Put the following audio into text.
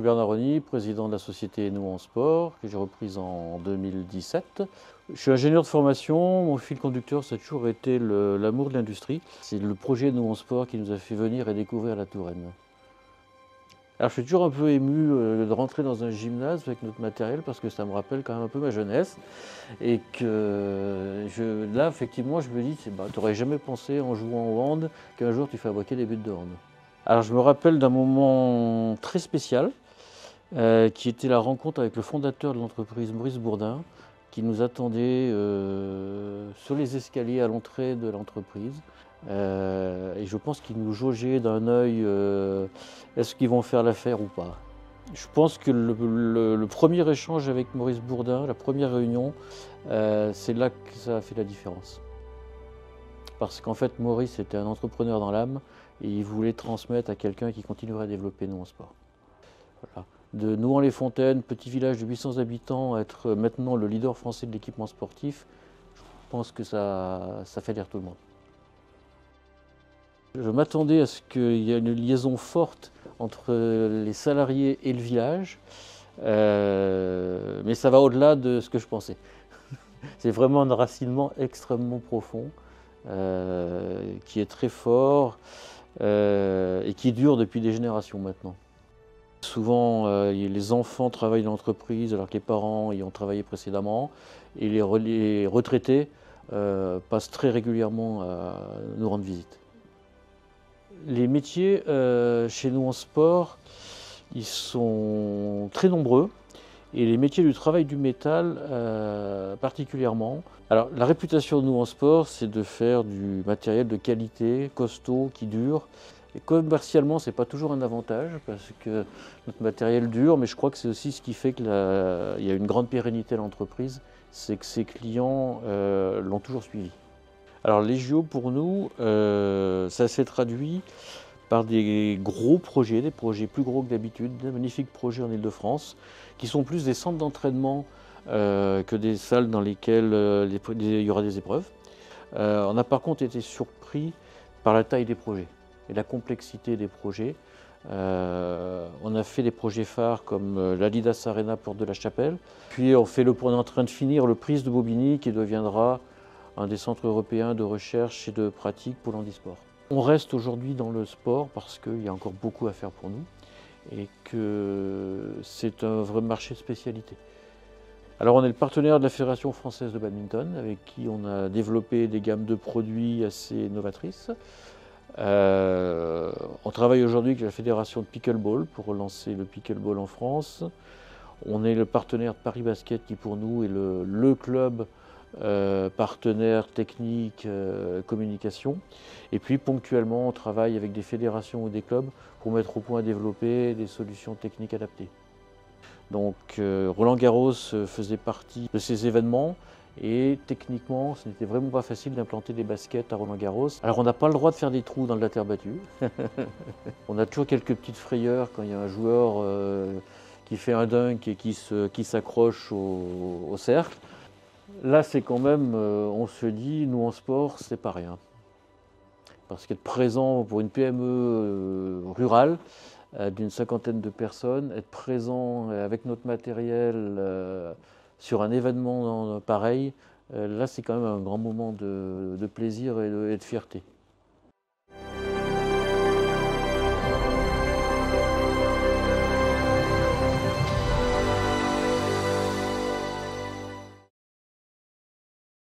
Bernard Rony, président de la société Nous en Sport, que j'ai reprise en 2017. Je suis ingénieur de formation, mon fil conducteur ça a toujours été l'amour de l'industrie. C'est le projet Nous en Sport qui nous a fait venir et découvrir la Touraine. Alors je suis toujours un peu ému de rentrer dans un gymnase avec notre matériel parce que ça me rappelle quand même un peu ma jeunesse. Et que là effectivement je me dis, tu n'aurais jamais pensé en jouant au hand qu'un jour tu fabriquais des buts de hand. Alors je me rappelle d'un moment très spécial qui était la rencontre avec le fondateur de l'entreprise, Maurice Bourdin, qui nous attendait sur les escaliers à l'entrée de l'entreprise. Et je pense qu'il nous jaugeait d'un œil, est-ce qu'ils vont faire l'affaire ou pas. Je pense que le premier échange avec Maurice Bourdin, la première réunion, c'est là que ça a fait la différence. Parce qu'en fait, Maurice était un entrepreneur dans l'âme et il voulait transmettre à quelqu'un qui continuerait à développer Nous en Sport. Voilà. De Nouan-les-Fontaines, petit village de 800 habitants, à être maintenant le leader français de l'équipement sportif, je pense que ça fait rire tout le monde. Je m'attendais à ce qu'il y ait une liaison forte entre les salariés et le village, mais ça va au-delà de ce que je pensais. C'est vraiment un enracinement extrêmement profond, qui est très fort et qui dure depuis des générations maintenant. Souvent, les enfants travaillent dans l'entreprise alors que les parents y ont travaillé précédemment et les retraités passent très régulièrement à nous rendre visite. Les métiers chez Nous en Sport, ils sont très nombreux et les métiers du travail du métal particulièrement. Alors la réputation de Nous en Sport, c'est de faire du matériel de qualité, costaud, qui dure. Et commercialement, ce n'est pas toujours un avantage parce que notre matériel dure, mais je crois que c'est aussi ce qui fait qu'il y a une grande pérennité à l'entreprise, c'est que ses clients l'ont toujours suivi. Alors les JO pour nous, ça s'est traduit par des gros projets, des projets plus gros que d'habitude, des magnifiques projets en Île-de-France, qui sont plus des centres d'entraînement que des salles dans lesquelles il y aura des épreuves. On a par contre été surpris par la taille des projets et la complexité des projets. On a fait des projets phares comme l'Adidas Arena Porte de la Chapelle, puis on est en train de finir le Prise de Bobigny qui deviendra un des centres européens de recherche et de pratique pour l'handisport. On reste aujourd'hui dans le sport parce qu'il y a encore beaucoup à faire pour nous et que c'est un vrai marché de spécialité. Alors on est le partenaire de la Fédération française de badminton avec qui on a développé des gammes de produits assez novatrices. On travaille aujourd'hui avec la Fédération de pickleball pour relancer le pickleball en France. On est le partenaire de Paris Basket qui pour nous est le club partenaire technique, communication. Et puis ponctuellement, on travaille avec des fédérations ou des clubs pour mettre au point et développer des solutions techniques adaptées. Donc Roland-Garros faisait partie de ces événements et techniquement, ce n'était vraiment pas facile d'implanter des baskets à Roland-Garros. Alors on n'a pas le droit de faire des trous dans de la terre battue. On a toujours quelques petites frayeurs quand il y a un joueur qui fait un dunk et qui s'accroche au cercle. Là, c'est quand même, on se dit, Nous en Sport, c'est pas rien. Parce qu'être présent pour une PME rurale d'une cinquantaine de personnes, être présent avec notre matériel sur un événement pareil, là, c'est quand même un grand moment de plaisir et de fierté.